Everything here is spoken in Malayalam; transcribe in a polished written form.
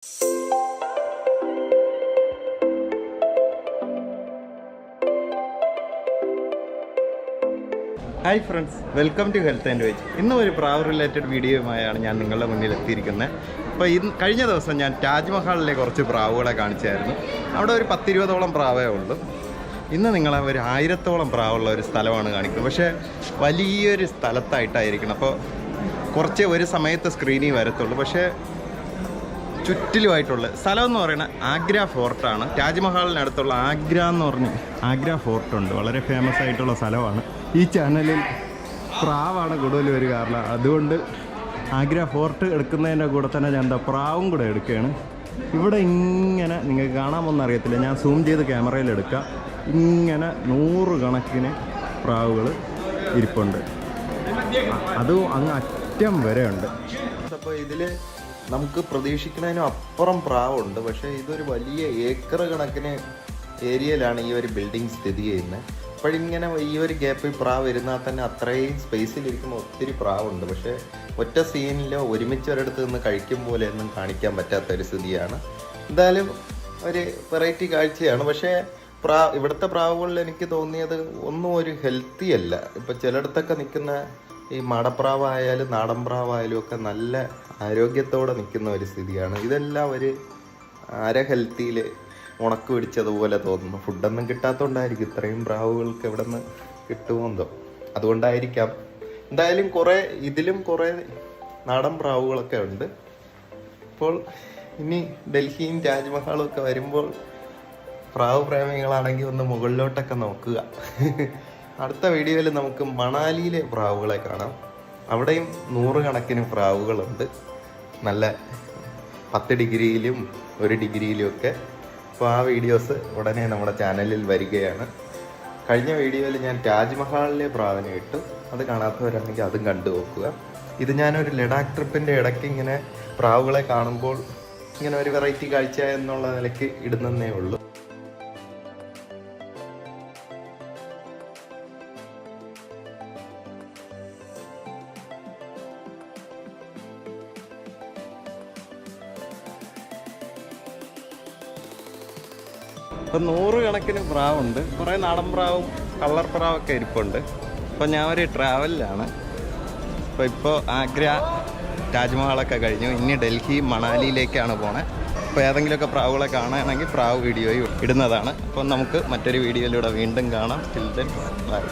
Hi friends, welcome to health and veg. ഇന്നും ഒരു പ്രാവ് റിലേറ്റഡ് വീഡിയോയുമായാണ് ഞാൻ നിങ്ങളുടെ മുന്നിൽ എത്തിയിരിക്കുന്നത്. അപ്പോൾ കഴിഞ്ഞ ദിവസം ഞാൻ താജ്മഹലിലെ കുറച്ച് പ്രാവുകളെ കാണിച്ചായിരുന്നു. അവിടെ ഒരു 10-20ഓളം പ്രാവേ ഉള്ളൂ. ഇന്ന് നിങ്ങളെ ഒരു 1000ഓളം പ്രാവുള്ള ഒരു സ്ഥലമാണ് കാണിക്കുന്നത്. പക്ഷേ വലിയൊരു സ്ഥലത്തായിട്ടായിരിക്കണം. അപ്പോൾ കുറച്ച് ഒരു സമയത്ത് സ്ക്രീനിൽ വരത്തുള്ളൂ. പക്ഷേ ചുറ്റിലുമായിട്ടുള്ള സ്ഥലം എന്ന് പറയുന്നത് ആഗ്ര ഫോർട്ടാണ്. താജ്മഹലിനടുത്തുള്ള ആഗ്ര എന്ന് പറഞ്ഞ് ആഗ്ര ഫോർട്ടുണ്ട്. വളരെ ഫേമസ് ആയിട്ടുള്ള സ്ഥലമാണ്. ഈ ചാനലിൽ പ്രാവാണ് കൂടുതൽ വരിക. കാരണം അതുകൊണ്ട് ആഗ്ര ഫോർട്ട് എടുക്കുന്നതിൻ്റെ കൂടെ തന്നെ ഞാൻ പ്രാവും കൂടെ എടുക്കുകയാണ്. ഇവിടെ ഇങ്ങനെ നിങ്ങൾക്ക് കാണാമൊന്നും അറിയത്തില്ല, ഞാൻ സൂം ചെയ്ത് ക്യാമറയിൽ എടുക്കാം. ഇങ്ങനെ 100 കണക്കിന് പ്രാവുകൾ ഇരിപ്പുണ്ട്. അതും അങ്ങ് അറ്റം വരെ ഉണ്ട്. അപ്പോൾ ഇതിൽ നമുക്ക് പ്രതീക്ഷിക്കുന്നതിനും അപ്പുറം പ്രാവുണ്ട്. പക്ഷേ ഇതൊരു വലിയ ഏക്കർ കണക്കിന് ഏരിയയിലാണ് ഈ ഒരു ബിൽഡിംഗ് സ്ഥിതി ചെയ്യുന്നത്. അപ്പോഴിങ്ങനെ ഈ ഒരു ഗ്യാപ്പിൽ പ്രാവ് ഇരുന്നാൽ തന്നെ അത്രയും സ്പേസിലിരിക്കുന്ന ഒത്തിരി പ്രാവുണ്ട്. പക്ഷേ ഒറ്റ സീനിലോ ഒരുമിച്ച് ഒരിടത്ത് നിന്ന് കഴിക്കും പോലെയൊന്നും കാണിക്കാൻ പറ്റാത്തൊരു സ്ഥിതിയാണ്. എന്തായാലും ഒരു വെറൈറ്റി കാഴ്ചയാണ്. പക്ഷേ ഇവിടുത്തെ പ്രാവുകളിൽ എനിക്ക് തോന്നിയത് ഒന്നും ഒരു ഹെൽത്തി അല്ല. ഇപ്പം ചിലയിടത്തൊക്കെ നിൽക്കുന്ന ഈ മടപ്രാവായാലും നാടൻ പ്രാവായാലും ഒക്കെ നല്ല ആരോഗ്യത്തോടെ നിൽക്കുന്ന ഒരു സ്ഥിതിയാണ്. ഇതെല്ലാം ഒരു ഹെൽത്തിയിൽ ഉണക്ക് പിടിച്ചതുപോലെ തോന്നുന്നു. ഫുഡൊന്നും കിട്ടാത്തതുകൊണ്ടായിരിക്കും ഇത്രയും പ്രാവുകൾക്ക് എവിടെ നിന്ന് കിട്ടുമെന്നോ, അതുകൊണ്ടായിരിക്കാം. എന്തായാലും ഇതിലും കുറേ നാടൻ പ്രാവുകളൊക്കെ ഉണ്ട്. ഇപ്പോൾ ഇനി ഡൽഹിയും താജ്മഹലും ഒക്കെ വരുമ്പോൾ പ്രാവ് പ്രേമികളാണെങ്കിൽ ഒന്ന് മുകളിലോട്ടൊക്കെ നോക്കുക. അടുത്ത വീഡിയോയിൽ നമുക്ക് മണാലിയിലെ പ്രാവുകളെ കാണാം. അവിടെയും 100 കണക്കിന് പ്രാവുകളുണ്ട്. നല്ല 10 ഡിഗ്രിയിലും 1 ഡിഗ്രിയിലും ഒക്കെ. അപ്പോൾ ആ വീഡിയോസ് ഉടനെ നമ്മുടെ ചാനലിൽ വരികയാണ്. കഴിഞ്ഞ വീഡിയോയിൽ ഞാൻ താജ്മഹലിലെ പ്രാവിനെ ഇട്ടു. അത് കാണാത്തവരാണെങ്കിൽ അതും കണ്ടു നോക്കുക. ഇത് ഞാനൊരു ലഡാക്ക് ട്രിപ്പിൻ്റെ ഇടയ്ക്ക് ഇങ്ങനെ പ്രാവുകളെ കാണുമ്പോൾ ഇങ്ങനെ ഒരു വെറൈറ്റി കാഴ്ച എന്നുള്ള നിലയ്ക്ക് ഇടുന്നതേ ഉള്ളൂ. ഇപ്പം 100 കണക്കിന് പ്രാവുണ്ട്. കുറേ നാടൻ പ്രാവും കളർ പ്രാവൊക്കെ ഇരിപ്പുണ്ട്. അപ്പോൾ ഞാൻ ഒരു ട്രാവലിലാണ്. ഇപ്പോൾ ആഗ്ര താജ്മഹലൊക്കെ കഴിഞ്ഞു. ഇനി ഡൽഹി മണാലിയിലേക്കാണ് പോണേ. അപ്പോൾ ഏതെങ്കിലുമൊക്കെ പ്രാവുകളെ കാണുകയാണെങ്കിൽ പ്രാവ് വീഡിയോയും ഇടുന്നതാണ്. അപ്പോൾ നമുക്ക് മറ്റൊരു വീഡിയോയിലൂടെ വീണ്ടും കാണാം. Till then bye.